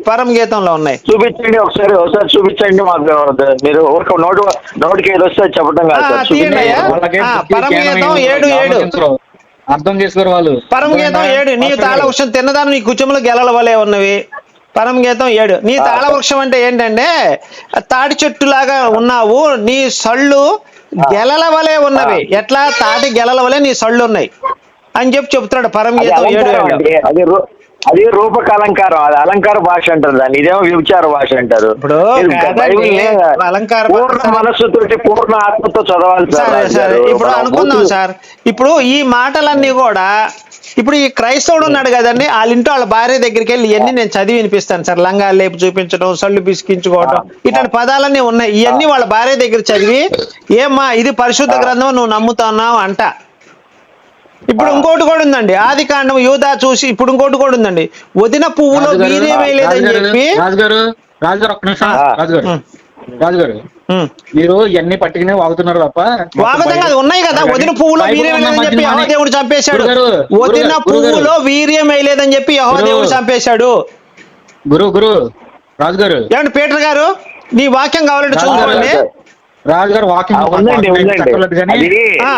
పరం గీతంలో ఉన్నాయి. చూపించండి ఒకసారి చూపించండి మాకు. మీరు నోటికి ఏదో వస్తే చెప్పడం కాదు. పరం గీతం 7:7 అర్థం చేసుకోరు వాళ్ళు. పరం గీతం 7, నీ తాళ వృక్షం తిన్నదాన్ని నీ కుచములు గెలల వలె ఉన్నవి. పరం గీతం 7. నీ తాళ వృక్షం అంటే ఏంటంటే తాటి చెట్టు లాగా ఉన్నావు, నీ సళ్ళు గెలల వలె ఉన్నవి. ఎట్లా? తాటి గెలల వలె నీ సళ్ళు ఉన్నాయి అని చెప్తున్నాడు పరం గీతం 7:7. అది రూపక అలంకారం, అది అలంకార భాష అంటారు దాన్ని, ఇదేమో వ్యభిచార భాష అంటారు. ఇప్పుడు పూర్ణ మనస్సుతోటి పూర్ణ ఆత్మతో చదవాలి సార్. ఇప్పుడు అనుకుందాం సార్, ఇప్పుడు ఈ మాటలన్నీ కూడా ఇప్పుడు ఈ క్రైస్తవుడు ఉన్నాడు కదండి, వాళ్ళ ఇంట్లో వాళ్ళ భార్య దగ్గరికి వెళ్ళి ఇవన్నీ నేను చదివి వినిపిస్తాను సార్. లంగాలు లేపు చూపించడం, సళ్ళు పిసికించుకోవడం, ఇట్లాంటి పదాలన్నీ ఉన్నాయి. ఇవన్నీ వాళ్ళ భార్య దగ్గర చదివి, ఏమ్మా ఇది పరిశుద్ధ గ్రంథం నువ్వు నమ్ముతున్నావు అంట. ఇప్పుడు ఇంకోటి కూడా ఉందండి, ఆది కాండం యూదా చూసి, ఇప్పుడు ఇంకోటి కూడా ఉందండి, వదిన పువ్వులో వీర్యం వేయలేదని చెప్పి. రాజుగారు ఒక్క నిమిషం. రాజుగారు మీరు ఇవన్నీ పట్టుకునే వాగుతున్నారు తప్ప వాగుతాం కాదు, ఉన్నాయి కదా. వదిన పువ్వులో వీర్యం వేయలేదని చెప్పి యెహోవా దేవుడు చంపేశాడు. వదిన పువ్వులో వీర్యం వేయలేదని చెప్పి యెహోవా దేవుడు చంపేశాడు. గురు రాజు గారు ఏమండి పీటర్ గారు, నీ వాక్యం కావాలంటే చూసుకోండి. రాజు గారు వాకింగ్ ఉందండి అది ఆ,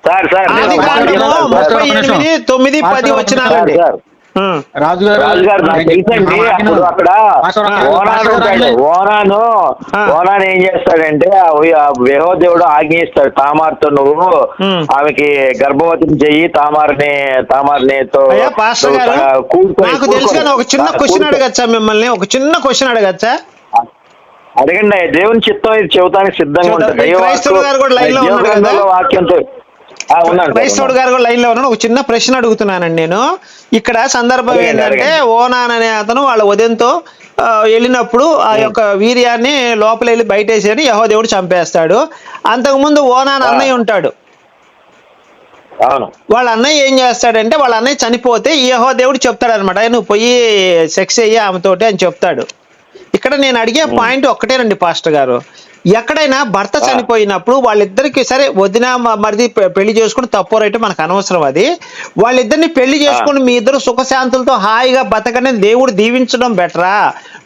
సార్ సార్ ఆది కాండము 38:9-10 వచనాలండి. రాజు గారు నాకు తెలుసండి. అప్పుడు అక్కడ ఓనాను ఉంటాడు. ఓనాను ఏం చేస్తాడంటే యెహోవా ఆజ్ఞ ఇస్తాడు తామార్తో, నువ్వు ఆమెకి గర్భవతిని చెయ్యి, తామార్నితో. అయ్యా పాస్టర్ గారు, నాకు తెలుసు కానీ ఒక చిన్న క్వశ్చన్ అడగచ్చా మిమ్మల్ని? ఒక చిన్న క్వశ్చన్ అడగచ్చా? అడగండి. దేవుని చిత్తం ఇది చెబుతానికి సిద్ధంగా ఉంటుంది. క్రైస్తవుడు గారు కూడా లైన్ లో ఉన్నారు కదా, వాక్యంతో క్రైస్తవుడు గారు కూడా లైన్ లో ఉన్నాడు. ఒక చిన్న ప్రశ్న అడుగుతున్నానండి నేను. ఇక్కడ సందర్భం ఏంటంటే, ఓనాన్ అనే అతను వాళ్ళ ఉదయంతో వెళ్ళినప్పుడు ఆ యొక్క వీర్యాన్ని లోపల వెళ్ళి బయట వేసేది యెహోవా దేవుడు చంపేస్తాడు. అంతకుముందు ఓనాన్ అన్నయ్య ఉంటాడు. వాళ్ళ అన్నయ్య ఏం చేస్తాడంటే, వాళ్ళ అన్నయ్య చనిపోతే యెహోవా దేవుడు చెప్తాడు అనమాట, నువ్వు పోయి సెక్స్ అయ్యి ఆమెతోటి అని చెప్తాడు. ఇక్కడ నేను అడిగే పాయింట్ ఒక్కటేనండి పాస్టర్ గారు, ఎక్కడైనా భర్త చనిపోయినప్పుడు వాళ్ళిద్దరికి, సరే వదిన మరిది పెళ్లి చేసుకుని తప్పో రైట్ మనకు అనవసరం, అది వాళ్ళిద్దరిని పెళ్లి చేసుకుని మీ ఇద్దరు సుఖశాంతులతో హాయిగా బతకని దేవుడు దీవించడం బెటరా?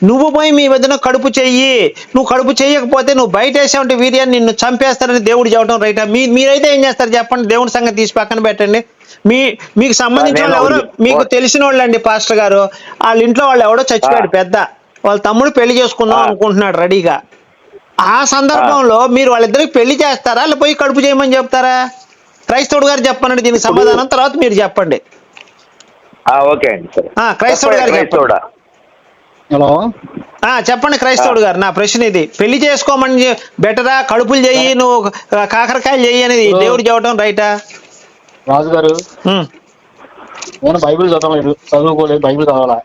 నువ్వు పోయి మీ వదిన కడుపు చెయ్యి, నువ్వు కడుపు చెయ్యకపోతే నువ్వు బయట వేసావంటే వీర్యాన్ని నిన్ను చంపేస్తారని దేవుడు చెప్పడం రైటా? మీరైతే ఏం చేస్తారు చెప్పండి? దేవుడి సంగతి తీసి పక్కన పెట్టండి. మీకు సంబంధించిన వాళ్ళు ఎవరో, మీకు తెలిసిన వాళ్ళు అండి పాస్టర్ గారు, వాళ్ళ ఇంట్లో వాళ్ళు ఎవడో చచ్చిపోయాడు పెద్ద, వాళ్ళ తమ్ముడు పెళ్లి చేసుకుందాం అనుకుంటున్నాడు రెడీగా. ఆ సందర్భంలో మీరు వాళ్ళిద్దరికి పెళ్లి చేస్తారా, అలా పోయి కడుపు చేయమని చెప్తారా? క్రైస్తవుడు గారు చెప్పనండి దీనికి సమాధానం, తర్వాత మీరు చెప్పండి. ఓకే అండి. క్రైస్తవుడు గారు చెప్పండి. హలో చెప్పండి క్రైస్తవుడు గారు, నా ప్రశ్న ఇది. పెళ్లి చేసుకోమని బెటరా, కడుపులు చెయ్యి, నువ్వు కాకరకాయలు చెయ్యి అనేది దేవుడు చెప్పడం రైటా? రాజు గారు బైబిల్ చదవలేదు, చదువుకోలేదు, బైబిల్ చదవాలా?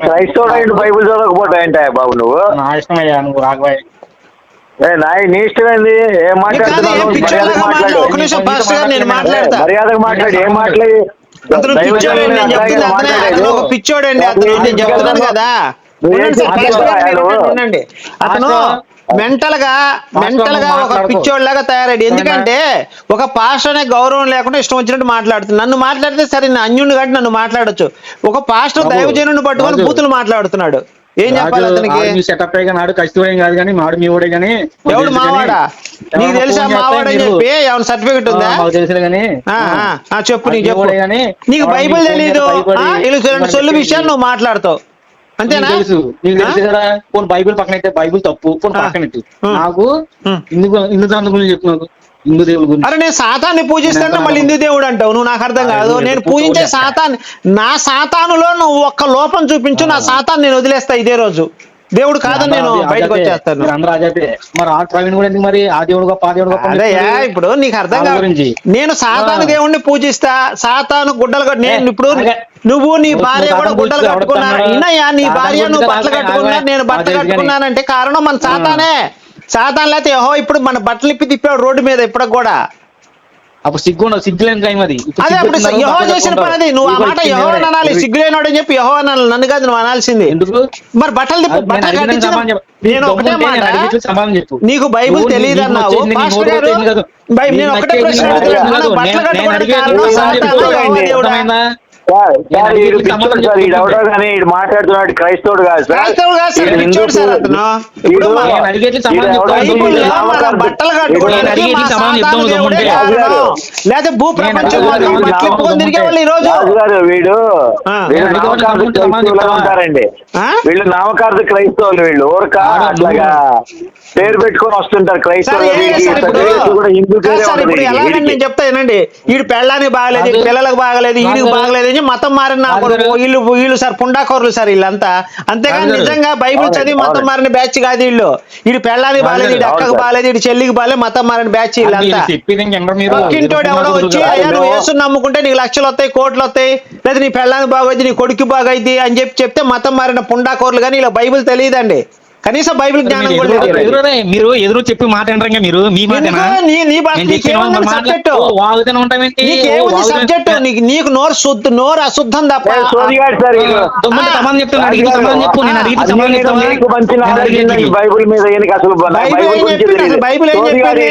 క్రైస్తవుడు బైబిల్ చదవకపోతాయంటే బాబు నువ్వు? నా ఇష్టమయ్యా, నువ్వు రాఘవాయ్. నీ ఇష్టమైంది. ఏం మాట్లాడుతున్నావు? మర్యాదగా మాట్లాడి, ఏం మాట్లాడి పిచ్చోడండి అతను, నేను చెప్తున్నాను కదా. అతను మెంటల్ గా ఒక పిచ్చోడ్లాగా తయారయ్యాడు. ఎందుకంటే ఒక పాస్టర్ అనే గౌరవం లేకుండా ఇష్టం వచ్చినట్టు మాట్లాడుతున్నాడు. నన్ను మాట్లాడితే సరే, నా అన్యుడిని కాబట్టి నన్ను మాట్లాడొచ్చు. ఒక పాస్టర్ దైవజనుడిని పట్టుకొని బూతులు మాట్లాడుతున్నాడు. ఏం చెప్పాలి అతనికి? సెటప్ నాడు కష్టం కాదు కానీ మాడు మీ ఓడే కానీ. ఎవడు మావాడా? నీకు తెలుసా మావాడని చెప్పి ఏమైనా సర్టిఫికెట్ ఉందా? తెలుసు కానీ చెప్పు, నీకు చెప్పు. నీకు బైబిల్ తెలీదు, సొల్లు విషయాలు నువ్వు మాట్లాడతావు అంతేనా? తెలుసు, నీకు తెలుసు కదా. పోనీ బైబిల్ పక్కన అయితే బైబిల్ తప్పు, పోనీ పక్కన పెట్టు. నాకు హిందూ దాని గురించి చెప్పు, నాకు హిందూ దేవుడి గురించి. అరే నేను సాతాన్ని పూజిస్తాను, మళ్ళీ హిందూ దేవుడు అంటావు నువ్వు, నాకు అర్థం కాదు. నేను పూజించే నా సాతానులో నువ్వు ఒక్క లోపం చూపించు, నా సాతాన్ని నేను వదిలేస్తా ఇదే రోజు. దేవుడు కాదని నేను బయటకు వచ్చేస్తాను. మరి ఆ ప్రవీణ్ కూడా ఎందుకు మరి? ఆ దేవుడు గొప్ప, ఆ దేవుడు గొప్ప. ఇప్పుడు నీకు అర్థం కాదు. నేను సాతాను దేవుడిని పూజిస్తా, సాతాను గుడ్డలు నేను ఇప్పుడు నువ్వు నీ భార్య కూడా గుడ్డలు కట్టుకున్నా, ఇన్నయ్యా నీ భార్య నువ్వు బట్టలు కట్టుకున్నా, నేను బట్టలు కట్టుకున్నానంటే కారణం మన సాతానే. సాతాన్ లేకపోతే ఇప్పుడు మన బట్టలు ఇప్పి తిప్పాడు రోడ్డు మీద ఇప్పటికి కూడా. అప్పుడు సిగ్గులేని టైం అది. అదే అప్పుడు యెహోవా చేసిన పని అది. నువ్వు ఆ మాట యెహోవా అనాలి, సిగ్గులేనాడు అని చెప్పి యెహోవా అనాలి, నన్ను కాదు నువ్వు అనాల్సింది. ఎందుకు మరి బట్టలు తిప్పి బట్టలు కట్టించిన నేను ఒకటే మాట, నీకు బైబిల్ తెలియదు అన్నావు పాస్టర్ గారు. నేను ఒకటే ప్రశ్న అడుగుతున్నాను, బట్టలు కట్టుకోవడానికి కారణం సాతాను దేవుడా? మాట్లాడుతున్నాడు క్రైస్తవుడు కాదు సార్, పిచ్చోడు సార్ అతను. ఇప్పుడు బట్టలు కట్టుకోవడానికి లేదా భూ ప్రపంచం తిరిగే వాళ్ళు ఈ రోజు వీడు ఉంటారండి. వీళ్ళు నామకార్థ క్రైస్తవులు, వీళ్ళు ఊరక అట్లాగా పేరు పెట్టుకొని వస్తుంటారు క్రైస్తవులు. ఇప్పుడు ఎలాగండి నేను చెప్తానండి, వీడు పెళ్ళానికి బాగలేదు, పిల్లలకు బాగలేదు, వీడికి బాగలేదు, మతం మారిన వీళ్ళు సార్ పుండాకోరులు సార్ వీళ్ళంతా. అంతేగాని నిజంగా బైబిల్ చదివి మతం మారిన బ్యాచ్ కాదు వీళ్ళు. వీడు పెళ్ళానికి బాగలేదు, వీడి అక్కకు బాగలేదు, వీడి చెల్లికి బాగలేదు, మతం మారిన బ్యాచ్ వీళ్ళంతా. ఇంటోడు ఎవడో వచ్చి అయ్యా నువ్వు యేసుని నమ్ముకుంటే నీకు లక్షలు వస్తాయి, కోట్లు వస్తాయి, లేదా నీ పెళ్ళానికి బాగోద్ది, నీ కొడుకు బాగైద్ది అని చెప్తే మతం మారిన పుండాకోరులు. కానీ ఇలా బైబిల్ తెలియదండి. కనీసం బైబిల్ జ్ఞానం కూడా లేదు. మీరు ఎదురు చెప్పి మాట ఏంటంగా మీరు మీ మాట సబ్జెక్ట్ నీకు నోరు అశుద్ధం తప్ప. బైబిల్ మీద బైబిల్ ఏం చెప్పింది?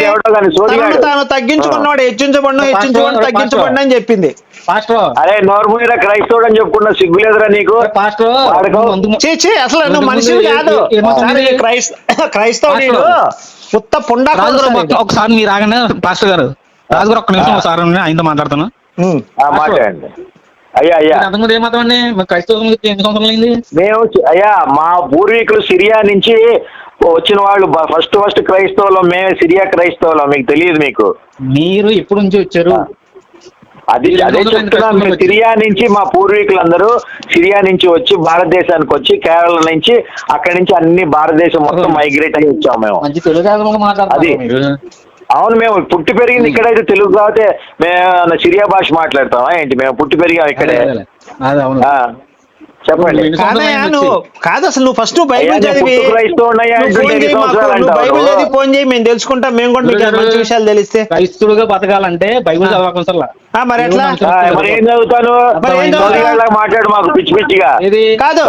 తాను తగ్గించుకున్నాడు, హెచ్చించబడిన తగ్గించబడిన అని చెప్పింది. అరే నోరు మీద క్రైస్తవుడు అని చెప్పుకున్నా సిగ్గు లేదురా నీకు? అసలు నువ్వు మనిషివి కాదు, క్రైస్తవుడు ఉత్త పుండా. ఒకసారి మీరు ఆగండి పాస్టర్ గారు. రాజు గారు ఒక్క నిమిషం ఒకసారి ఆయనతో మాట్లాడతాను. మాట్లాడండి. అయ్యా అంతకుముందు ఏమాత్రమండి క్రైస్తవం ఎన్ని సంవత్సరాలు అయింది? మేము అయ్యా మా పూర్వీకులు సిరియా నుంచి వచ్చిన వాళ్ళు ఫస్ట్ క్రైస్తవులం. మేము సిరియా క్రైస్తవులం, మీకు తెలియదు. మీరు ఎప్పుడు నుంచి వచ్చారు? అదే చెప్తున్నాను. సిరియా నుంచి మా పూర్వీకులందరూ సిరియా నుంచి వచ్చి భారతదేశానికి వచ్చి కేరళ నుంచి అక్కడి నుంచి అన్ని భారతదేశం మొత్తం మైగ్రేట్ అయ్యి వచ్చాము మేము. మంచి తెలుగు అది అవును, మేము పుట్టి పెరిగింది ఇక్కడైతే తెలుగు కాబట్టి మేము సిరియా భాష మాట్లాడతామా ఏంటి? మేము పుట్టి పెరిగాం ఇక్కడే. చెప్పండి. కాదు అసలు నువ్వు ఫస్ట్ బైబిల్ చదివి ఫోన్ చేయి, మేము తెలుసుకుంటాం. మేము కూడా మీకు మంచి విషయాలు తెలిస్తే. క్రైస్తవుడుగా బతకాలంటే బైబిల్ చదవకుండా మరి ఎట్లా? ఏం చదువుతాను? మాట్లాడు మాకు పిచ్చి పిచ్చిగా కాదు.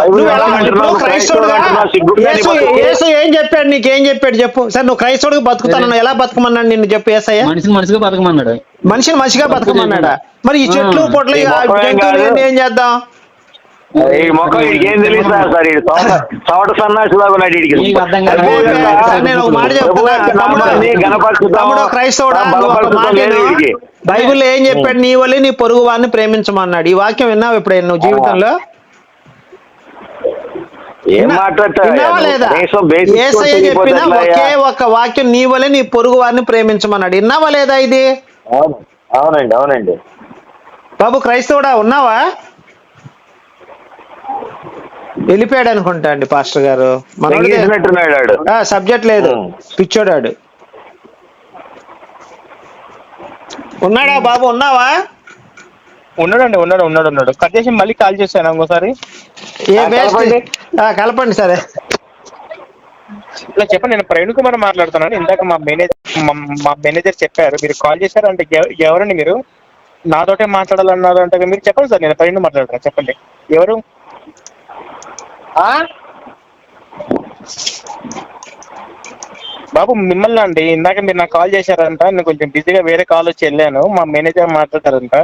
యేసు ఏం చెప్పాడు? నీకేం చెప్పాడు చెప్పు. సరే నువ్వు క్రైస్తవుడిగా బతుకుతాను, ఎలా బతకమన్నాడు నిన్ను చెప్పు. యేసయ్య మనిషిగా బతకమన్నాడు. మనిషిని మనిషిగా బతకమన్నాడా? మరి ఈ చెట్లు పొట్లు ఏం చేద్దాం? ఈ మొక్కలు ఏం తెలియదు సార్. చవట సన్నాసి లాగా బైబిల్ ఏం చెప్పాడు? నీ వల్ల నీ పొరుగు వారిని ప్రేమించమన్నాడు. ఈ వాక్యం విన్నావు ఎప్పుడైనా నువ్వు జీవితంలో? ఏం మాట్లాడతావా లేదా? యేసయ్య చెప్పిన ఒకే ఒక వాక్యం, నీ వల్ల నీ పొరుగు వారిని ప్రేమించమన్నాడు. విన్నావా లేదా ఇది? అవునండి. బాబు క్రైస్తవుడా, ఉన్నావా? వెళ్ళిపోయాడు అనుకుంటా అండి పాస్టర్ గారు. సబ్జెక్ట్ లేదు, పిచ్చోడాడు. ఉన్నాడా బాబు? ఉన్నావా? ఉన్నాడు. కట్ చేసి మళ్ళీ కాల్ చేశాను ఇంకోసారి. కలపండి సరే. ఇలా చెప్పండి. నేను ప్రవీణ్ కుమార్ మాట్లాడుతున్నాను. ఇందాక మా మేనేజర్ చెప్పారు మీరు కాల్ చేశారు అంటే. ఎవరండి మీరు? నాతోటే మాట్లాడాలన్నారు అంటే మీరు చెప్పండి సార్. నేను ప్రవీణ్ మాట్లాడుతున్నా, చెప్పండి ఎవరు? బాబు మిమ్మల్ని అండి. ఇందాక మీరు నాకు కాల్ చేశారంట. నేను కొంచెం బిజీగా వేరే కాల్ వచ్చి వెళ్ళాను. మా మేనేజర్ మాట్లాడతారంట.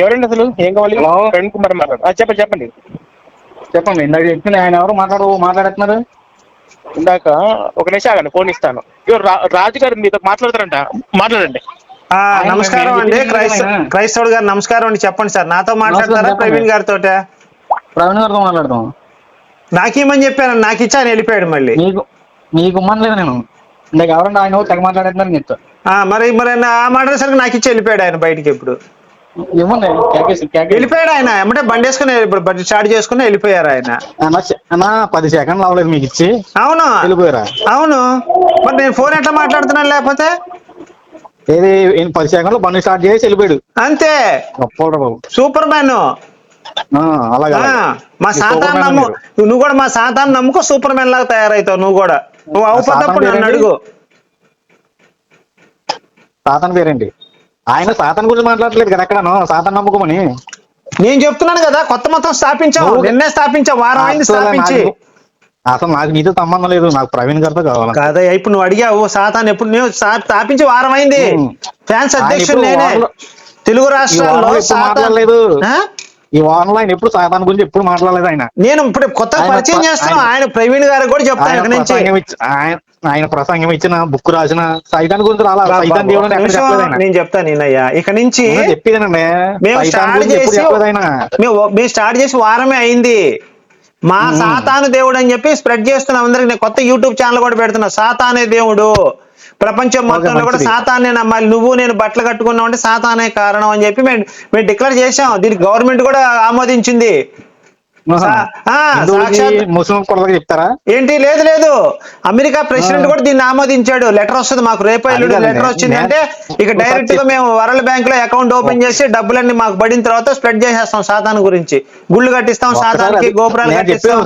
ఎవరండి అసలు? ఏం కావాలి? ప్రవీణ్ కుమార్ మాట్లాడు. చెప్పండి. ఇందాక చెప్పింది ఆయన ఎవరు మాట్లాడుతున్నారు? ఇందాక ఒక నిమిషం ఆగండి, ఫోన్ ఇస్తాను. రాజు గారు మీతో మాట్లాడతారంట, మాట్లాడండి. నమస్కారం అండి, క్రైస్తవుడు గారు. నమస్కారం అండి. చెప్పండి సార్. నాతో మాట్లాడతారా ప్రవీణ్ గారితో? ప్రవీణ్ గారితో మాట్లాడతాం. నాకేమని చెప్పాను? నాకు ఇచ్చి ఆయన వెళ్ళిపోయాడు. మళ్ళీ మీకు ఇమ్మనలేదు నేను. ఇందాక ఎవరంటే ఆయన తెగ మాట్లాడుతున్నారని చెప్తా. మరి మాట్లాడేసరికి నాకు ఇచ్చి వెళ్ళిపోయాడు ఆయన బయటికి. ఎప్పుడు వెళ్ళిపోయాడు ఆయన? ఏమంటే బండి వేసుకుని ఇప్పుడు స్టార్ట్ చేసుకుని వెళ్ళిపోయారు ఆయన. 10 సెకండ్లు అవ్వలేదు మీకు ఇచ్చి. అవును వెళ్ళిపోయారా? అవును. మరి నేను ఫోన్ ఎట్లా మాట్లాడుతున్నాను లేకపోతే? ఏది 10 సెకండ్లు బండి స్టార్ట్ చేసి వెళ్ళిపోయాడు అంతే. Super man. అలాగా మా సాతాను నమ్ము. నువ్వు కూడా మా సాతాను నమ్ముకో, సూపర్ మ్యాన్ లాగా తయారవుతావు నువ్వు కూడా. నువ్వు అవుపడప్పుడు నన్ను అడుగు. సాతాన్ పేరేంటి? ఆయన సాతాన్ గురించి మాట్లాడలేదు కదా ఎక్కడను. సాతాన్ నమ్ముకోమని నేను చెప్తున్నాను కదా. కొత్త మతం స్థాపించావు, నిన్నే స్థాపించావు, వారం అయింది స్థాపించి. అసలు నాకు నీతో సంబంధం లేదు, నాకు ప్రవీణ్ గారితో కావాలి. కాదా ఇప్పుడు నువ్వు అడిగావు సాతాన్ ఎప్పుడు? నేను స్థాపించి వారం అయింది. ఫ్యాన్స్ అధ్యక్షుడు నేనే. తెలుగు రాష్ట్రాల్లో మాట్లాడలేదు. ఈ ఆన్లైన్ ఎప్పుడు సాతాన్ గురించి ఎప్పుడు మాట్లాడలేదు ఆయన. నేను ఇప్పుడు కొత్తగా పరిచయం చేస్తున్నాను. ఆయన ప్రవీణ్ గారు కూడా చెప్తాను. ఆయన ప్రసంగం ఇచ్చిన, బుక్ రాసిన సైతాన్ గురించి నేను చెప్తాను. నేనయ్యా ఇక నుంచి చెప్పేదండి. మేము స్టార్ట్ చేసి వారమే అయింది. మా సాతాను దేవుడు అని చెప్పి స్ప్రెడ్ చేస్తున్నాం అందరికి. నేను కొత్త యూట్యూబ్ ఛానల్ కూడా పెడుతున్నా. సాతానే దేవుడు, ప్రపంచం మొత్తంలో కూడా సాతానే నమ్మాలి. నువ్వు నేను బట్టలు కట్టుకున్నావు అంటే సాతానే కారణం అని చెప్పి మేము డిక్లేర్ చేసాం. దీనికి గవర్నమెంట్ కూడా ఆమోదించింది. చెప్తారా ఏంటి? లేదు, అమెరికా ప్రెసిడెంట్ కూడా దీన్ని ఆమోదించాడు. లెటర్ వస్తుంది మాకు రేపు ఎల్లుండి. లెటర్ వచ్చింది అంటే ఇక డైరెక్ట్ గా మేము వరల్డ్ బ్యాంక్ లో అకౌంట్ ఓపెన్ చేసి డబ్బులన్నీ మాకు పడిన తర్వాత స్ప్రెడ్ చేసేస్తాం సాతాన్ గురించి. గుళ్ళు కట్టిస్తాం, సాతానికి గోపురాలు కట్టిస్తాం.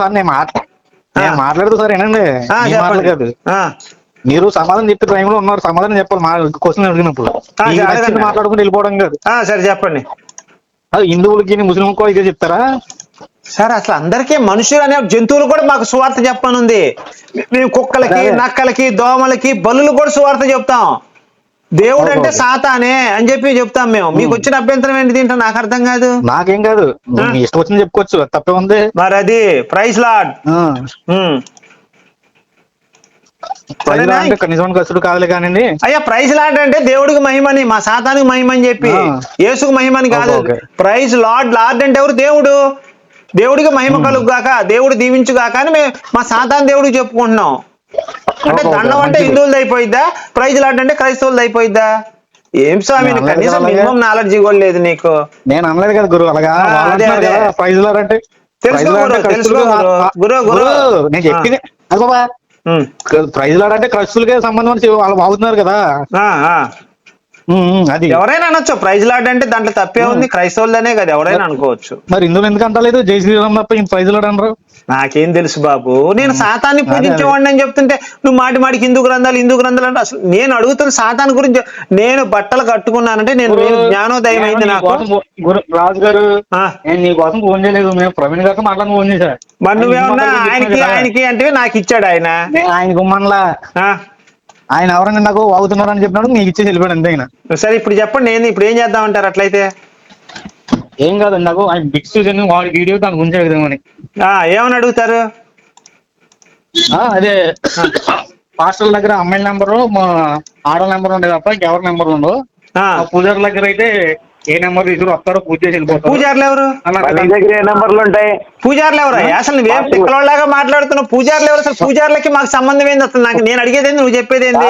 నేను మాట్లాడుతూ సార్ ఏనండి మీ మాటలు కాదు. మీరు సమాధానం చెప్పే టైంలో ఉన్నారు, సమాధానం చెప్పాలి. మా క్వశ్చన్ అడిగినప్పుడు మాట్లాడుకుంటూ వెళ్ళిపోవడం కాదు. సరే చెప్పండి. హిందువులకి ముస్లింకో ఇదే చెప్తారా సార్? అసలు అందరికీ మనుషులు అనే జంతువులు కూడా మాకు సువార్త చెప్పనుంది. మేము కుక్కలకి, నక్కలకి, దోమలకి, బలులు కూడా సువార్త చెప్తాం. దేవుడు అంటే సాతానే అని చెప్పి చెప్తాం మేము. మీకు వచ్చిన అభ్యంతరం ఏంటి దీంట్లో? నాకు అర్థం కాదు. నాకేం కాదు, ఇష్టం వచ్చింది చెప్పుకోవచ్చు, తప్పే ఉంది. మరి అది ప్రైజ్ లార్డ్. కనీసం కసుడు కాదులే కానండి. అయ్యా ప్రైజ్ లార్డ్ అంటే దేవుడికి మహిమని, మా సాతానికి మహిమని చెప్పి, యేసుకు మహిమని కాదు. ప్రైజ్ లార్డ్, లార్డ్ అంటే ఎవరు? దేవుడు. దేవుడికి మహిమ కలుగుగాక, దేవుడు దీవించుగాక అని మేము మా సాతాన్ దేవుడికి చెప్పుకుంటున్నాం. అంటే దండం అంటే హిందువులది అయిపోయిద్దా? ప్రైజ్ లార్డ్ అంటే క్రైస్తవులది అయిపోయిద్దా? ఏం స్వామి, కనీసం మినిమం నాలెడ్జ్ కూడా లేదు నీకు. నేను అనలేదు కదా గురు, అలాగా ప్రైజ్ లార్డ్ అంటే గురు గురు నేను చెప్పింది ప్రైజ్ లార్డ్ అంటే క్రైస్తవులకే సంబంధం వాళ్ళు వాగుతున్నారు కదా. అది ఎవరైనా అనొచ్చు ప్రైజ్ లార్డ్ అంటే, దాంట్లో తప్పే ఉంది. క్రైస్తవులనే కదా, ఎవరైనా అనుకోవచ్చు. మరి హిందువులు ఎందుకు అంటలేదు జై శ్రీరామ్ తప్ప ప్రైజ్ లార్డ్ అనరు? నాకేం తెలుసు బాబు, నేను సాతాన్ని పూజించేవాడిని అని చెప్తుంటే నువ్వు మాటికి హిందూ గ్రంథాలు అంటే అసలు నేను అడుగుతున్న సాతాన్ గురించి. నేను బట్టలు కట్టుకున్నానంటే నేను జ్ఞానోదయం అయింది నాకు. రాజు గారు నేను నీ కోసం ఫోన్ చేయలేదు, మేము ప్రవీణ్ గారితో మాట్లాడి ఫోన్ చేశా. మరి నువ్వేమన్నా ఆయనకి అంటే నాకు ఇచ్చాడు ఆయన. ఆయన గుమ్మన్లా ఆయన ఎవరైనా నాకు వాగుతున్నారు అని చెప్పినాడు, నీకు ఇచ్చేసి వెళ్ళిపోయాడు అంతే. ఆయన సరే ఇప్పుడు చెప్పండి, నేను ఇప్పుడు ఏం చేద్దామంటారు? అట్లయితే ఏం కాదండి, నాకు ఆయన బిక్స్ వాడి వీడియో దాని గురించి అడుగుదామని. ఏమని అడుగుతారు? అదే పాస్టర్ల దగ్గర అమ్మాయిల నెంబరు, ఆడల నెంబర్ ఉండే తప్ప ఇంకెవరి నెంబర్ ఉండవు. పూజారుల దగ్గర అయితే ఏ నెంబర్ తీసుకుని వస్తారో పూజ చేసి వెళ్ళిపోతారు. పూజారులు ఎవరు? పూజారులు ఎవరు? అసలు నువ్వేం తిక్కలోలాగా మాట్లాడుతున్నావు. పూజారులు ఎవరు? అసలు పూజారులకి మాకు సంబంధం ఏంది అసలు? నాకు నేను అడిగేది ఏంది, నువ్వు చెప్పేది ఏంది?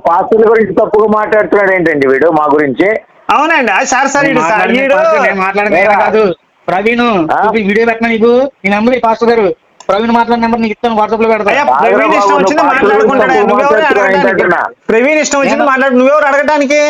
పాత్రల గురించి తప్పుగా మాట్లాడుతున్నాడు ఏంటండి వీడు మా గురించి? అవునండి, సార్ కాదు ప్రవీణ్ వీడియో పెట్టినా నీకు ఈ నెంబర్ ఈ పాస్టర్ గారు ప్రవీణ్ మాట్లాడిన నెంబర్ నీకు ఇస్తాను, వాట్సాప్ లో పెడతా. ప్రవీణ్ ఇష్టం వచ్చింది మాట్లాడుకుంటాడు. ప్రవీణ్ ఇష్టం వచ్చింది మాట్లాడు, నువ్వెవరు అడగటానికి?